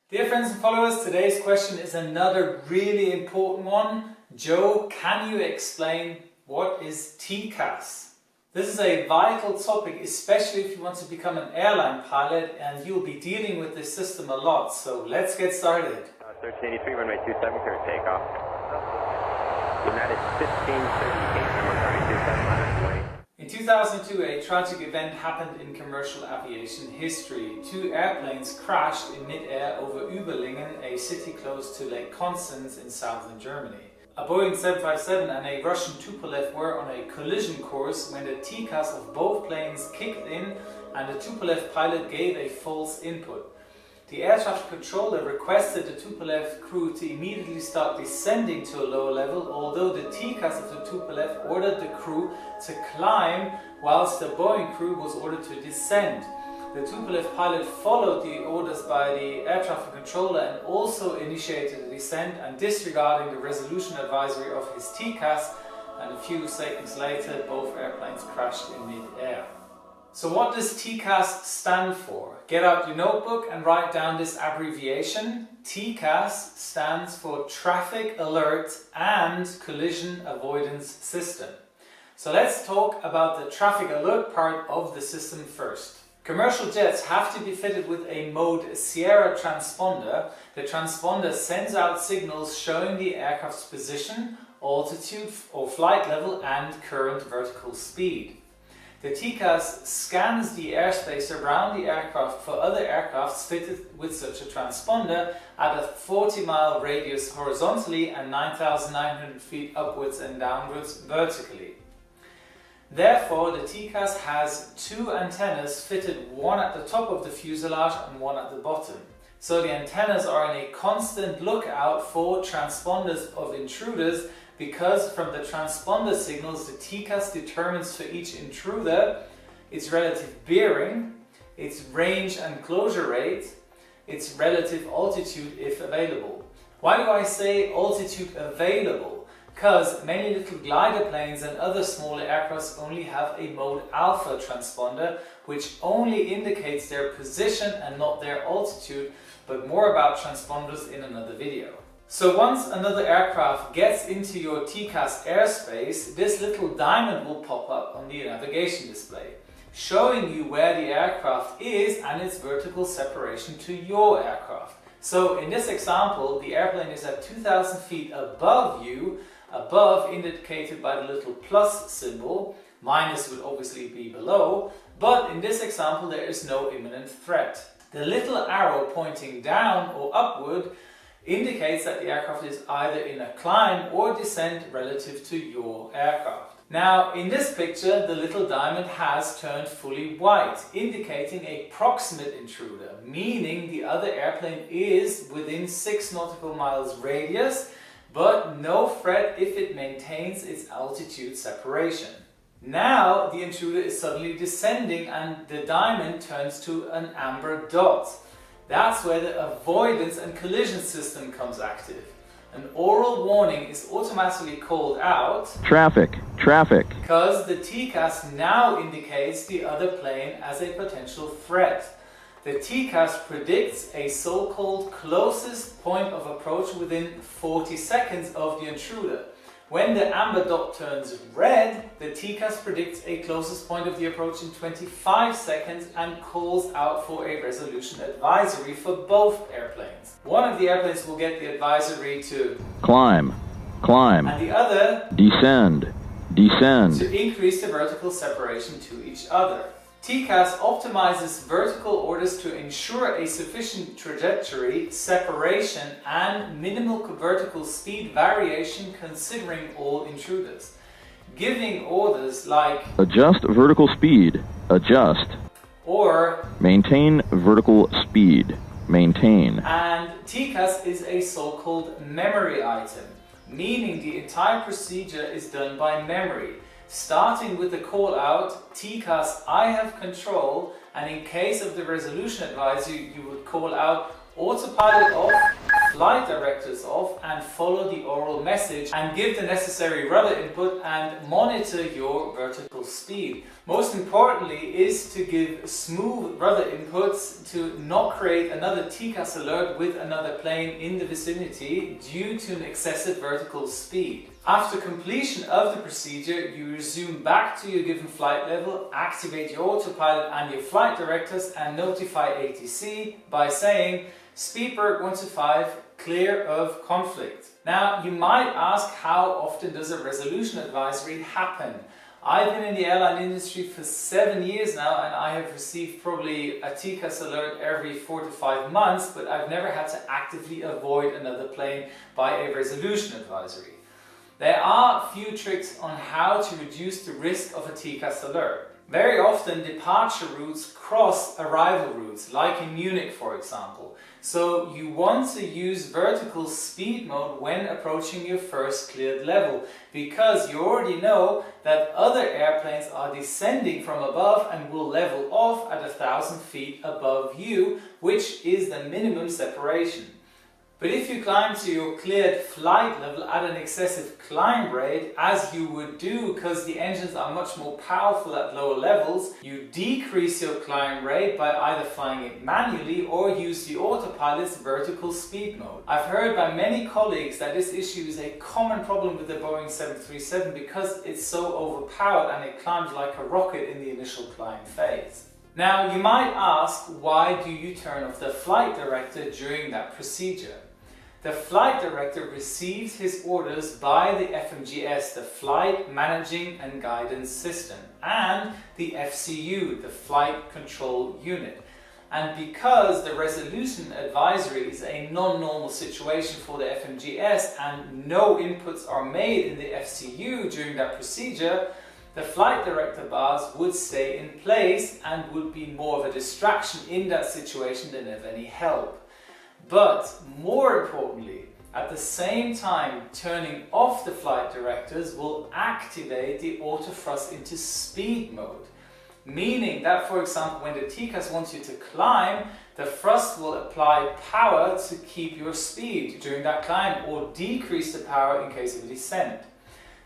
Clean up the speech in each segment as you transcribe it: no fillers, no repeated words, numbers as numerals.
Dear friends and followers, today's question is another really important one. Joe, can you explain what is TCAS? This is a vital topic, especially if you want to become an airline pilot, and you'll be dealing with this system a lot. So let's get started. 1383, runway 27, clear takeoff. United 1538, number 32, In 2002, a tragic event happened in commercial aviation history. Two airplanes crashed in mid-air over Überlingen, a city close to Lake Constance in southern Germany. A Boeing 757 and a Russian Tupolev were on a collision course when the TCAS of both planes kicked in and the Tupolev pilot gave a false input. The air traffic controller requested the Tupolev crew to immediately start descending to a lower level, although the TCAS of the Tupolev ordered the crew to climb, whilst the Boeing crew was ordered to descend. The Tupolev pilot followed the orders by the air traffic controller and also initiated the descent, and disregarding the resolution advisory of his TCAS, and a few seconds later both airplanes crashed in mid-air. So what does TCAS stand for? Get out your notebook and write down this abbreviation. TCAS stands for Traffic Alert and Collision Avoidance System. So let's talk about the traffic alert part of the system first. Commercial jets have to be fitted with a mode Sierra transponder. The transponder sends out signals showing the aircraft's position, altitude or flight level and current vertical speed. The TCAS scans the airspace around the aircraft for other aircrafts fitted with such a transponder at a 40-mile radius horizontally and 9,900 feet upwards and downwards vertically. Therefore, the TCAS has two antennas fitted, one at the top of the fuselage and one at the bottom. So the antennas are in a constant lookout for transponders of intruders, because from the transponder signals the TCAS determines for each intruder its relative bearing, its range and closure rate, its relative altitude if available. Why do I say altitude available? Because many little glider planes and other smaller aircrafts only have a mode alpha transponder, which only indicates their position and not their altitude, but more about transponders in another video. So once another aircraft gets into your TCAS airspace, this little diamond will pop up on the navigation display, showing you where the aircraft is and its vertical separation to your aircraft. So in this example, the airplane is at 2,000 feet above you, above indicated by the little plus symbol, minus would obviously be below, but in this example there is no imminent threat. The little arrow pointing down or upward indicates that the aircraft is either in a climb or descent relative to your aircraft. Now, in this picture, the little diamond has turned fully white, indicating a proximate intruder, meaning the other airplane is within 6 nautical miles radius, but no threat if it maintains its altitude separation. Now, the intruder is suddenly descending and the diamond turns to an amber dot. That's where the avoidance and collision system comes active. An oral warning is automatically called out. Traffic, traffic. Because the TCAS now indicates the other plane as a potential threat. The TCAS predicts a so-called closest point of approach within 40 seconds of the intruder. When the amber dot turns red, the TCAS predicts a closest point of the approach in 25 seconds and calls out for a resolution advisory for both airplanes. One of the airplanes will get the advisory to climb, climb, and the other descend, descend, to increase the vertical separation to each other. TCAS optimizes vertical orders to ensure a sufficient trajectory, separation, and minimal vertical speed variation considering all intruders. Giving orders like adjust vertical speed, adjust, or maintain vertical speed, maintain. And TCAS is a so-called memory item, meaning the entire procedure is done by memory. Starting with the call out, TCAS I have control, and in case of the resolution advisory you would call out autopilot off, flight directors off and follow the oral message and give the necessary rudder input and monitor your vertical speed. Most importantly is to give smooth rudder inputs to not create another TCAS alert with another plane in the vicinity due to an excessive vertical speed. After completion of the procedure, you resume back to your given flight level, activate your autopilot and your flight directors and notify ATC by saying Speedbird 125 clear of conflict. Now you might ask, how often does a resolution advisory happen? I've been in the airline industry for 7 years now and I have received probably a TCAS alert every 4 to 5 months, but I've never had to actively avoid another plane by a resolution advisory. There are a few tricks on how to reduce the risk of a TCAS alert. Very often departure routes cross arrival routes, like in Munich for example. So you want to use vertical speed mode when approaching your first cleared level, because you already know that other airplanes are descending from above and will level off at 1,000 feet above you, which is the minimum separation. But if you climb to your cleared flight level at an excessive climb rate, as you would do because the engines are much more powerful at lower levels, you decrease your climb rate by either flying it manually or use the autopilot's vertical speed mode. I've heard by many colleagues that this issue is a common problem with the Boeing 737 because it's so overpowered and it climbs like a rocket in the initial climb phase. Now you might ask, why do you turn off the flight director during that procedure? The flight director receives his orders by the FMGS, the Flight Managing and Guidance System, and the FCU, the Flight Control Unit. And because the resolution advisory is a non-normal situation for the FMGS and no inputs are made in the FCU during that procedure, the flight director bars would stay in place and would be more of a distraction in that situation than of any help. But more importantly, at the same time, turning off the flight directors will activate the auto thrust into speed mode. Meaning that, for example, when the TCAS wants you to climb, the thrust will apply power to keep your speed during that climb or decrease the power in case of a descent.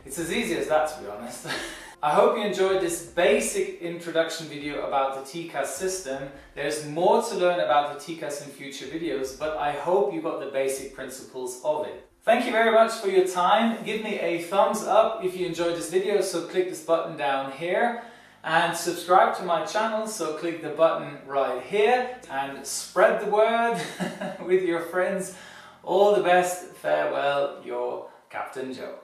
It's as easy as that, to be honest. I hope you enjoyed this basic introduction video about the TCAS system. There's more to learn about the TCAS in future videos, but I hope you got the basic principles of it. Thank you very much for your time. Give me a thumbs up if you enjoyed this video, so click this button down here. And subscribe to my channel, so click the button right here. And spread the word with your friends. All the best. Farewell, your Captain Joe.